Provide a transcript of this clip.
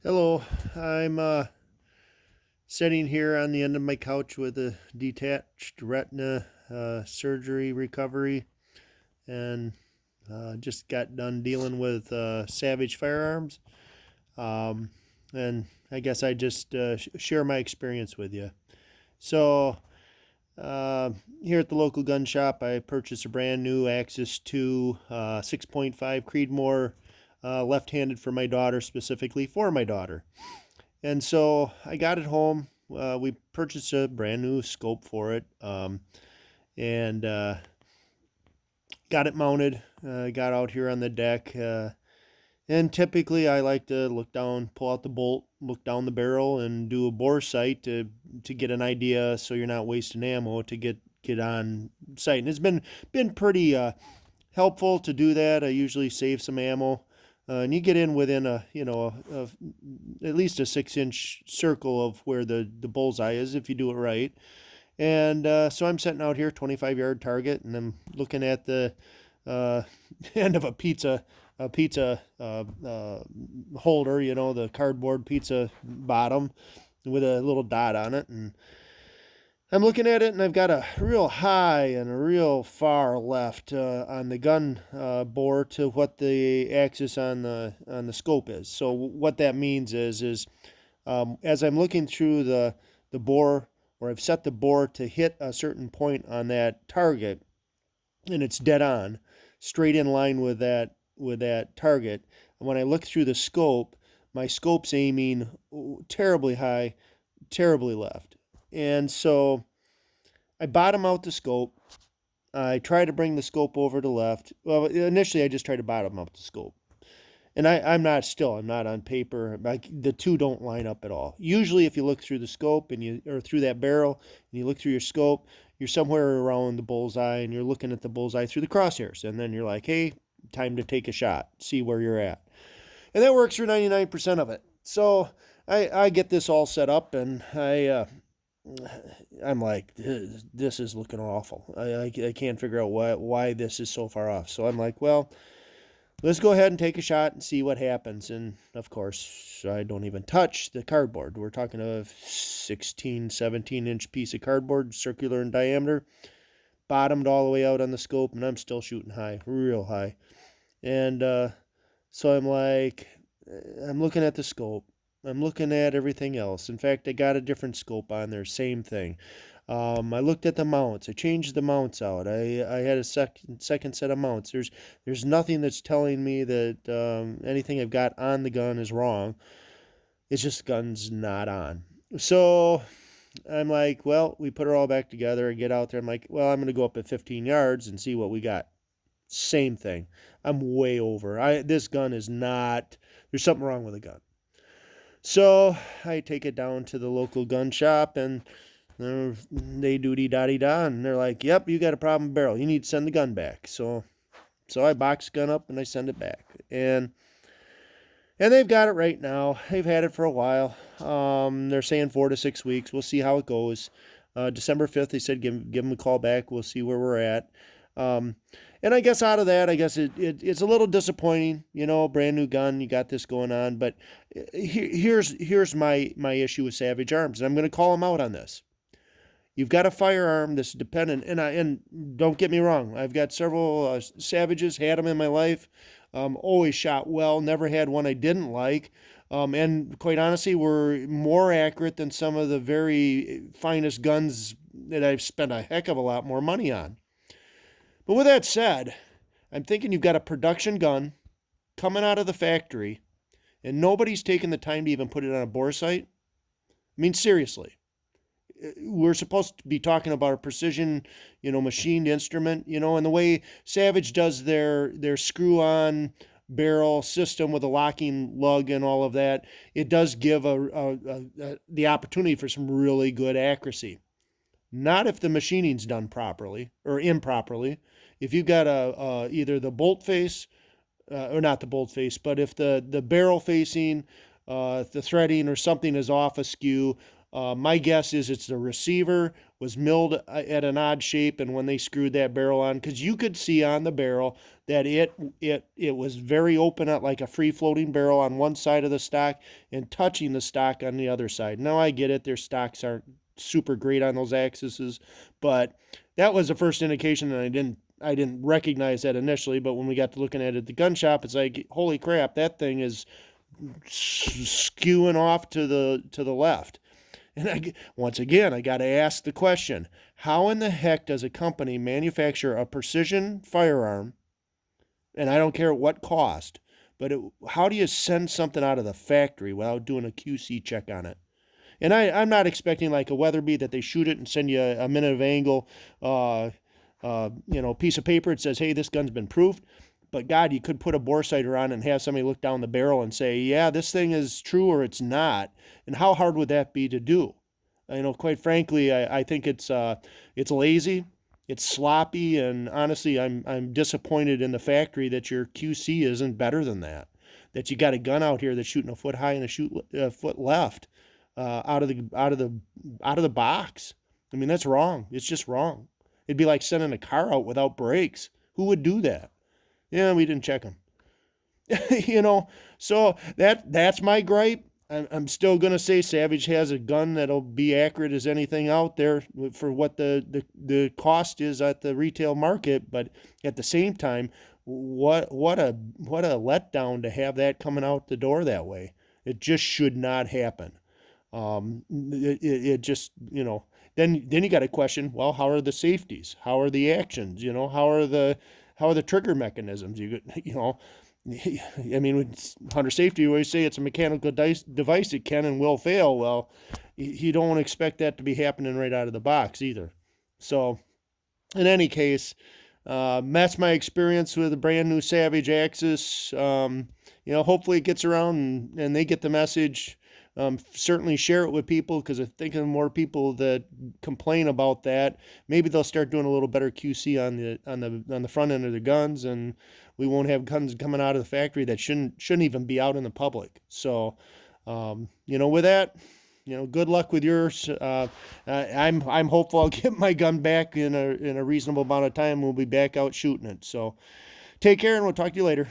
Hello, I'm sitting here on the end of my couch with a detached retina surgery recovery, and just got done dealing with Savage Firearms. Um, and I guess I just share my experience with you. So, uh, here at the local gun shop, I purchased a brand new Axis 2 6.5 Creedmoor left handed for my daughter, specifically for my daughter. And so I got it home. We purchased a brand new scope for it, and got it mounted. Got out here on the deck, and typically I like to look down, pull out the bolt, look down the barrel, and do a bore sight to get an idea, so you're not wasting ammo to get on sight. And it's been pretty helpful to do that. I usually save some ammo. And you get in within at least a 6-inch circle of where the bullseye is if you do it right. And so I'm setting out here, 25-yard target, and I'm looking at the uh, end of a pizza holder, the cardboard pizza bottom with a little dot on it, and I'm looking at it, and I've got a real high and a real far left on the gun bore to what the axis on the scope is. So what that means is as I'm looking through the bore, or I've set the bore to hit a certain point on that target, and it's dead on, straight in line with that target. And when I look through the scope, my scope's aiming terribly high, terribly left, and so I bottom out the scope. I try to bring the scope over to left. Well, initially I just try to bottom out the scope. And I'm not on paper. The two don't line up at all. Usually if you look through the scope or through that barrel and you look through your scope, you're somewhere around the bullseye and you're looking at the bullseye through the crosshairs. And then you're like, hey, time to take a shot, see where you're at. And that works for 99% of it. So I get this all set up, and I'm like, this is looking awful. I can't figure out why this is so far off. So I'm like, well, let's go ahead and take a shot and see what happens. And of course, I don't even touch the cardboard. We're talking a 16, 17-inch piece of cardboard, circular in diameter, bottomed all the way out on the scope, and I'm still shooting high, real high. And so I'm like, I'm looking at the scope. I'm looking at everything else. In fact, I got a different scope on there, same thing. I looked at the mounts. I changed the mounts out. I had a second set of mounts. There's nothing that's telling me that anything I've got on the gun is wrong. It's just the gun's not on. So I'm like, well, we put it all back together. I get out there. I'm like, well, I'm going to go up at 15 yards and see what we got. Same thing. I'm way over. This gun is not. There's something wrong with the gun. So I take it down to the local gun shop, and they doody dotty da, and they're like, "Yep, you got a problem barrel. You need to send the gun back." So I box the gun up and I send it back, and they've got it right now. They've had it for a while. They're saying 4 to 6 weeks. We'll see how it goes. December 5th, they said give them a call back. We'll see where we're at. Um, and I guess out of that, I guess it's a little disappointing. Brand new gun, you got this going on. But here's my issue with Savage Arms, and I'm going to call them out on this. You've got a firearm that's dependent, and don't get me wrong, I've got several Savages, had them in my life. Always shot well, never had one I didn't like. And quite honestly, were more accurate than some of the very finest guns that I've spent a heck of a lot more money on. But with that said, I'm thinking you've got a production gun coming out of the factory, and nobody's taken the time to even put it on a bore sight. I mean, seriously. We're supposed to be talking about a precision, machined instrument, and the way Savage does their screw-on barrel system with a locking lug and all of that, it does give the opportunity for some really good accuracy. Not if the machining's done properly or improperly. If you've got either the bolt face, or not the bolt face, but if the barrel facing, the threading or something is off askew, My guess is it's the receiver was milled at an odd shape, and when they screwed that barrel on, because you could see on the barrel that it was very open at like a free floating barrel on one side of the stock and touching the stock on the other side. Now I get it; their stocks aren't super great on those axes, but that was the first indication, and I didn't recognize that initially. But when we got to looking at it at the gun shop, it's like, holy crap, that thing is skewing off to the left. And once again, I got to ask the question, how in the heck does a company manufacture a precision firearm, and I don't care what cost, but how do you send something out of the factory without doing a QC check on it? And I'm not expecting like a Weatherby that they shoot it and send you a minute of angle, piece of paper. It says, hey, this gun's been proofed. But God, you could put a bore sighter on and have somebody look down the barrel and say, yeah, this thing is true or it's not. And how hard would that be to do? Quite frankly, I think it's lazy, it's sloppy, and honestly, I'm disappointed in the factory that your QC isn't better than that. That you got a gun out here that's shooting a foot high and a foot left out of the box. I mean, that's wrong. It's just wrong. It'd be like sending a car out without brakes. Who would do that? Yeah, we didn't check them. So that's my gripe. I'm still going to say Savage has a gun that'll be accurate as anything out there for what the cost is at the retail market. But at the same time, what a letdown to have that coming out the door that way. It just should not happen. It just, then you got to question, well, how are the safeties? How are the actions? How are the trigger mechanisms? I mean, with hunter safety, you always say it's a mechanical device. It can and will fail. Well, you don't expect that to be happening right out of the box either. So, in any case, that's my experience with a brand new Savage Axis. Hopefully it gets around and they get the message. Certainly share it with people, because I think of more people that complain about that. Maybe they'll start doing a little better QC on the front end of the guns, and we won't have guns coming out of the factory that shouldn't even be out in the public. So, with that, good luck with yours. I'm hopeful I'll get my gun back in a reasonable amount of time. We'll be back out shooting it. So, take care, and we'll talk to you later.